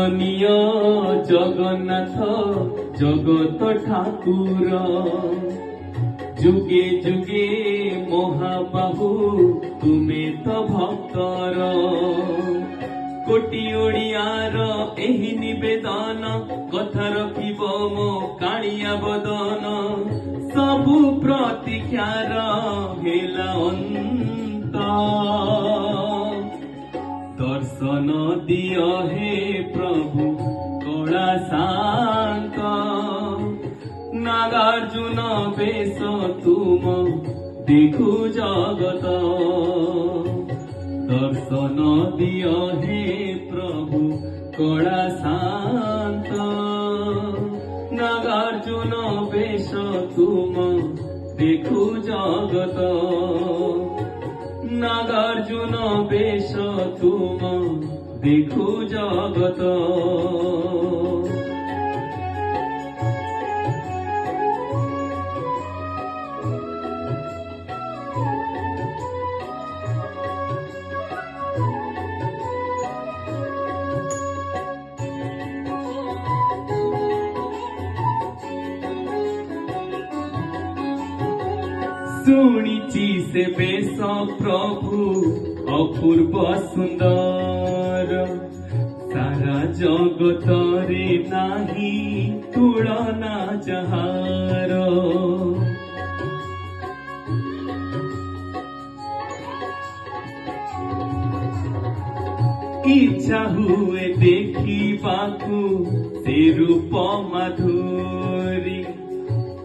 पूजनीय जगन्नाथ जगत ठाकुर जुगे जुगे महाबाहु तुमे तो भक्तर कोटी ओडियार एही निवेदन कथा रखिब मो कालिया बदन सबु प्रतीक्षार हेला अंत दर्शन दिय हे प्रभु कला शांत नागार्जुन बेश तुम देखु जगत दर्शन दिय हे प्रभु कला शांत नागार्जुन बेश तुम देखु जगत नागार्जुन बेश तुम देखु जगत शुणिची से बेश प्रभु अपूर्व सुंदर सारा जगत रे नाही तुलना जहार इच्छा हुए देखिबाकु से रूप माधुरी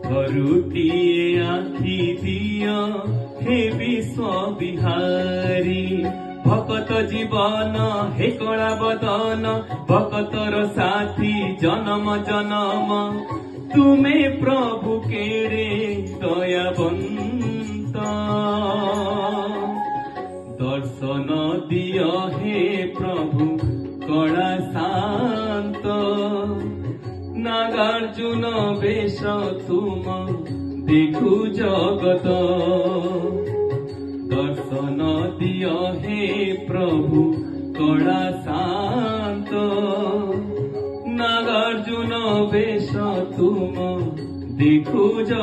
करुटिए आखि दिय हे विश्व बिहारी भकत जीवन हे कला बदन भकतर साथी जन्म जन्म तुमे प्रभु केड़े दयावंत दर्शन दिय हे प्रभु कला शांत नागार्जुन बेश तुम देखु जगत दर्शन दिय हे प्रभु कला शांत नागार्जुन बेश तुम देखु जगत।